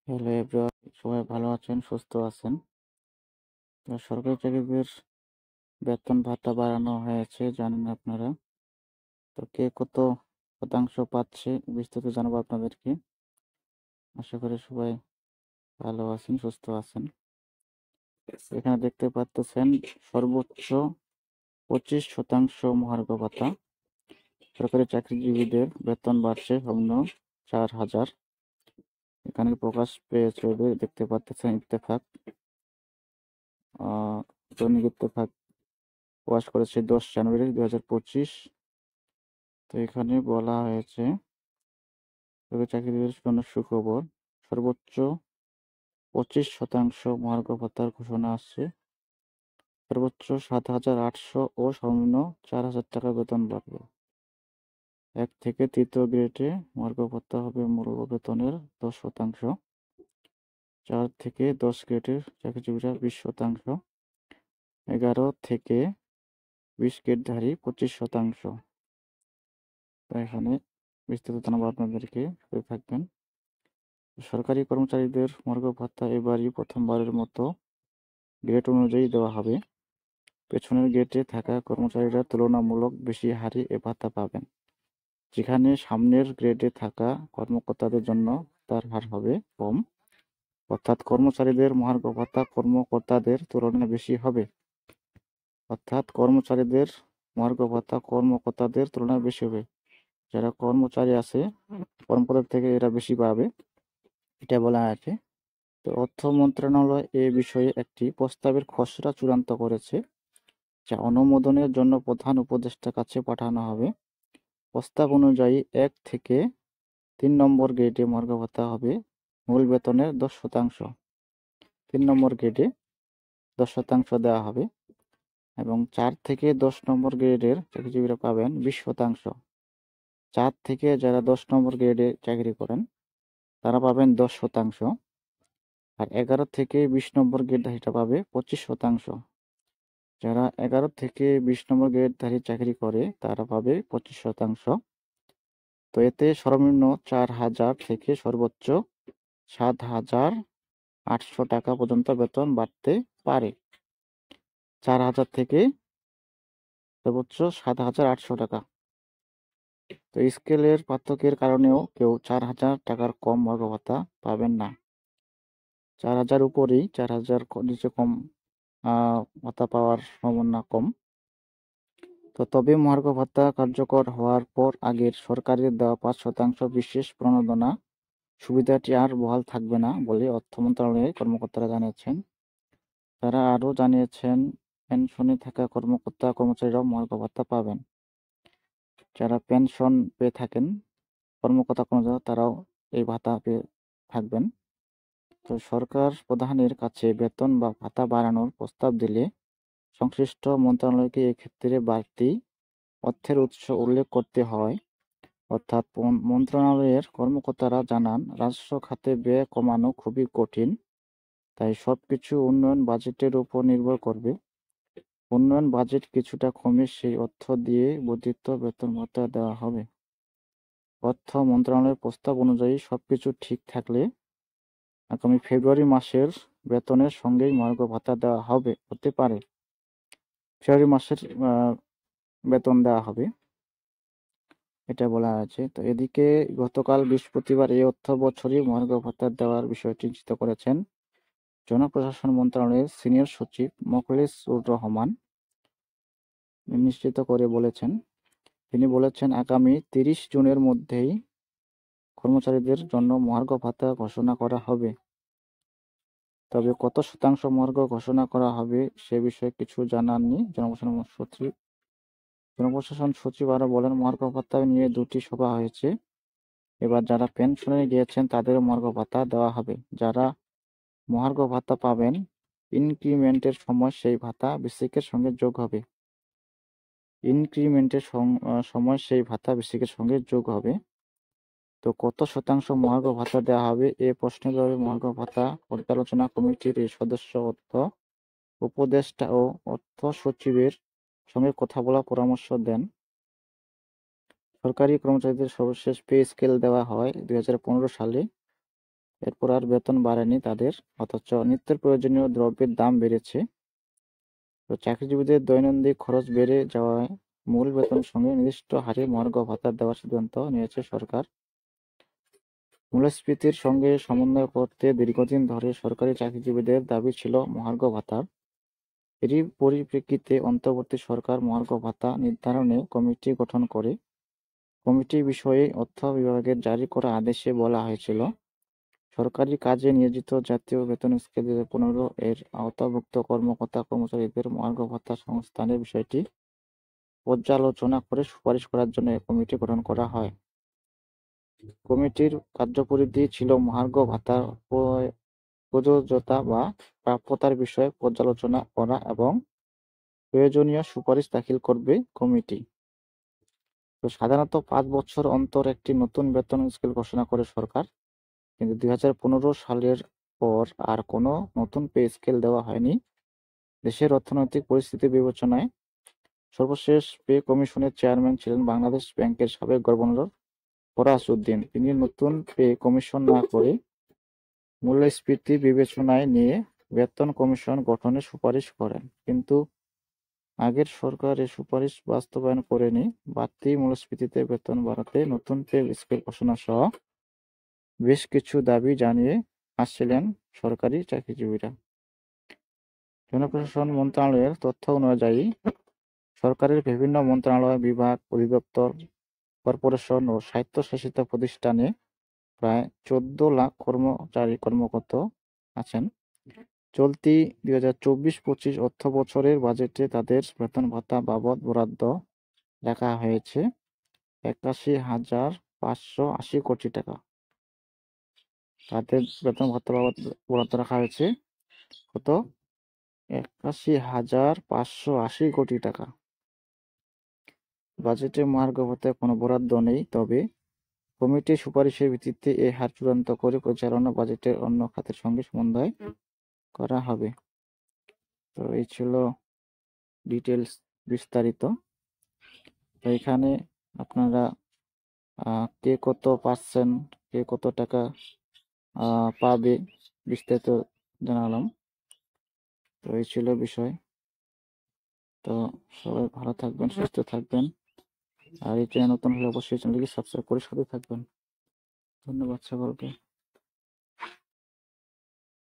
Hello everyone, সবাই ভালো আছেন, সুস্থ আছেন। তো সরকারি চাকরিদের বেতন ভাতা বাড়ানো হয়েছে, জানেন আপনারা। তো কে কত শতাংশ পাচ্ছে বিস্তারিত জানাবো আপনাদেরকে। আশা করি সবাই ভালো আছেন, সুস্থ আছেন। এখানে দেখতে পাচ্ছেন সর্বোচ্চ 25% মহার্ঘ ভাতা। সরকারি চাকরিজীবীদের বেতন বাড়ছে সর্বনিম্ন 4,000। এখানে প্রকাশ পেয়েছে, দেখতে পাচ্ছেন ইত্তেফাক, দৈনিক ইত্তেফাক প্রকাশ করেছে 10 জানুয়ারি 2025। তো এখানে বলা হয়েছে সরকারি চাকরিজীবীদের জন্য সুখবর, সর্বোচ্চ 25% মহার্ঘ ভাতার ঘোষণা আসছে। সর্বোচ্চ 7,800 ও সর্বনিম্ন 4,000 টাকা বেতন বাড়বে। 1 থেকে 3য় গ্রেডে মহার্ঘ ভাতা হবে মূল বেতনের 10%। 4 থেকে 10 গ্রেডের চাকরিজীবীরা 20%। 11 থেকে 20 গ্রেডধারী 25%। তো এখানে বিস্তারিত জানাবো আপনাদেরকে, সাথে থাকবেন। সরকারি কর্মচারীদের মহার্ঘ ভাতা এবারই প্রথমবারের মতো গ্রেড অনুযায়ী দেওয়া হবে। পেছনের গ্রেডে থাকা কর্মচারীরা তুলনামূলক বেশি হারে এ ভাতা পাবেন, যেখানে সামনের গ্রেডে থাকা কর্মকর্তাদের জন্য তার হার হবে কম। অর্থাৎ কর্মচারীদের মহার্ঘ ভাতা কর্মকর্তাদের তুলনায় বেশি হবে। যারা কর্মচারী আছে কর্মকর্তার থেকে এরা বেশি পাবে, এটা বলা আছে। তো অর্থ মন্ত্রণালয় এ বিষয়ে একটি প্রস্তাবের খসড়া চূড়ান্ত করেছে, যা অনুমোদনের জন্য প্রধান উপদেষ্টার কাছে পাঠানো হবে। প্রস্তাব অনুযায়ী 1 থেকে 3 নম্বর গ্রেডে মহার্ঘ ভাতা হবে মূল বেতনের 10%। 3 নম্বর গ্রেডে 10% দেওয়া হবে এবং 4 থেকে 10 নম্বর গ্রেডের চাকরিজীবীরা পাবেন 20%। 4 থেকে যারা 10 নম্বর গ্রেডে চাকরি করেন তারা পাবেন 10%। আর 11 থেকে 20 নম্বর গ্রেডধারীরা পাবে 25%। যারা 11 থেকে 20 নম্বর গ্রেডধারী চাকরি করে তারা পাবে 25%। তো এতে সর্বনিম্ন 4,000 থেকে সর্বোচ্চ 7,800 টাকা পর্যন্ত বেতন বাড়তে পারে। 4,000 থেকে সর্বোচ্চ 7,800 টাকা। তো স্কেলের পার্থক্যের কারণেও কেউ 4,000 টাকার কম মহার্ঘ ভাতা পাবেন না। 4,000 উপরেই, 4,000 নিচে কম ভাতা পাওয়ার সম্ভাবনা কম। তবে মহার্ঘ ভাতা কার্যকর হওয়ার পর আগের সরকারের দেওয়া 5% বিশেষ প্রণোদনা সুবিধাটি আর বহাল থাকবে না বলে অর্থ মন্ত্রণালয়ের কর্মকর্তারা জানিয়েছেন। তারা আরও জানিয়েছেন, পেনশনে থাকা কর্মচারীরাও মহার্ঘ ভাতা পাবেন। যারা পেনশন পেয়ে থাকেন কর্মচারী তারাও এই ভাতা পেয়ে থাকবেন। তো সরকার প্রধানের কাছে বেতন বা ভাতা বাড়ানোর প্রস্তাব দিলে সংশ্লিষ্ট মন্ত্রণালয়কে এক্ষেত্রে বাড়তি অর্থের উৎস উল্লেখ করতে হয়। অর্থাৎ মন্ত্রণালয়ের কর্মকর্তারা জানান, রাজস্ব খাতে ব্যয় কমানো খুবই কঠিন, তাই সবকিছু উন্নয়ন বাজেটের উপর নির্ভর করবে। উন্নয়ন বাজেট কিছুটা কমে সেই অর্থ দিয়ে বর্ধিত বেতন ভাতা দেওয়া হবে। অর্থ মন্ত্রণালয়ের প্রস্তাব অনুযায়ী সবকিছু ঠিক থাকলে আগামী ফেব্রুয়ারি মাসের বেতনের সঙ্গেই মহার্ঘ ভাতা দেওয়া হতে পারে। ফেব্রুয়ারি মাসের বেতন দেওয়া হবে, এটা বলা হয়েছে। তো এদিকে গতকাল বৃহস্পতিবার এই অর্থ বছরই মহার্ঘ ভাতা দেওয়ার বিষয়টি নিশ্চিত করেছেন জনপ্রশাসন মন্ত্রণালয়ের সিনিয়র সচিব মোখলেছুর রহমান। নিশ্চিত করে বলেছেন, তিনি বলেছেন, আগামী 30 জুনের মধ্যেই কর্মচারীদের জন্য মহার্ঘ ভাতা ঘোষণা করা হবে। তবে কত শতাংশ মহার্ঘ ঘোষণা করা হবে সে বিষয়ে কিছু জানাননি জনপ্রশাসন সচিব। আরও বলেন, মহার্ঘ ভাতা নিয়ে 2টি সভা হয়েছে। এবার যারা পেনশনে গিয়েছেন তাদেরও মহার্ঘ ভাতা দেওয়া হবে। যারা মহার্ঘ ভাতা পাবেন, ইনক্রিমেন্টের সময় সেই ভাতা বেসিকের সঙ্গে যোগ হবে। তো কত শতাংশ মহার্ঘ ভাতা দেওয়া হবে এ প্রশ্নের জবাবে মহার্ঘ ভাতা পর্যালোচনা কমিটির এই সদস্য অর্থ উপদেষ্টা ও অর্থ সচিবের সঙ্গে কথা বলার পরামর্শ দেন। সরকারি কর্মচারীদের সর্বশেষ পে স্কেল দেওয়া হয় 2015 সালে। এরপর আর বেতন বাড়েনি তাদের, অথচ নিত্যের প্রয়োজনীয় দ্রব্যের দাম বেড়েছে। তো চাকরিজীবীদের দৈনন্দিন খরচ বেড়ে যাওয়ায় মূল বেতনের সঙ্গে নির্দিষ্ট হারে মহার্ঘ ভাতা দেওয়ার সিদ্ধান্ত নিয়েছে সরকার। মূল্যস্ফীতির সঙ্গে সমন্বয় করতে দীর্ঘদিন ধরে সরকারি চাকরিজীবীদের দাবি ছিল মহার্ঘ ভাতার। এরই পরিপ্রেক্ষিতে অন্তর্বর্তী সরকার মহার্ঘ ভাতা নির্ধারণে কমিটি গঠন করে। কমিটি বিষয়ে অর্থ বিভাগের জারি করা আদেশে বলা হয়েছিল, সরকারি কাজে নিয়োজিত জাতীয় বেতন স্কেল 2015 এর আওতাভুক্ত কর্মকর্তা-কর্মচারীদের মহার্ঘ ভাতা সংস্থানের বিষয়টি পর্যালোচনা করে সুপারিশ করার জন্য এ কমিটি গঠন করা হয়। কমিটির কার্যপরিধি ছিল মহার্ঘ ভাতার প্রযোজ্যতা বা প্রাপ্যতার বিষয়ে পর্যালোচনা করা এবং প্রয়োজনীয় সুপারিশ দাখিল করবে কমিটি। তো সাধারণত 5 বছর অন্তর একটি নতুন বেতন স্কেল ঘোষণা করে সরকার, কিন্তু 2015 সালের পর আর কোনো নতুন পে স্কেল দেওয়া হয়নি। দেশের অর্থনৈতিক পরিস্থিতি বিবেচনায় সর্বশেষ পে কমিশনের চেয়ারম্যান ছিলেন বাংলাদেশ ব্যাংকের সাবেক গভর্নর ফরাজ উদ্দিন। তিনি নতুন পে কমিশন না করে মূল্যস্ফীতি বিবেচনায় নিয়ে বেতন কমিশন গঠনের সুপারিশ করেন, কিন্তু আগের সরকার এ সুপারিশ বাস্তবায়ন করেনি। বাড়তি মূল্যস্ফীতিতে বেতন বাড়াতে নতুন পে স্কেল ঘোষণা সহ বেশ কিছু দাবি জানিয়ে আসছিলেন সরকারি চাকরিজীবীরা। জনপ্রশাসন মন্ত্রণালয়ের তথ্য অনুযায়ী সরকারের বিভিন্ন মন্ত্রণালয়, বিভাগ, অধিদপ্তর, কর্পোরেশন ও স্বায়ত্তশাসিত প্রতিষ্ঠানে প্রায় 14 লাখ কর্মকর্তা আছেন। চলতি 2024-25 অর্থ বছরের বাজেটে তাদের বেতন ভাতা বাবদ বরাদ্দ রাখা হয়েছে 81,580 কোটি টাকা। তাদের বেতন ভাতা বাবদ বরাদ্দ রাখা হয়েছে কত? 81,580 কোটি টাকা। বাজেটে মহার্ঘ ভাতায় কোনো বরাদ্দ নেই, তবে কমিটির সুপারিশের ভিত্তিতে এ হার চূড়ান্ত করে পরিচালনা বাজেটের অন্য খাতের সঙ্গে সমন্বয় করা হবে। তো এই ছিল ডিটেলস বিস্তারিত। তো এখানে আপনারা কে কত পাচ্ছেন, কে কত টাকা পাবে বিস্তারিত জানালাম। তো এই ছিল বিষয়। তো সবাই ভালো থাকবেন, সুস্থ থাকবেন, আর এই চ্যানেল নতুন হলে অবশ্যই চ্যানেলটিকে সাবস্ক্রাইব করে সাথে থাকবেন। ধন্যবাদ সকলকে।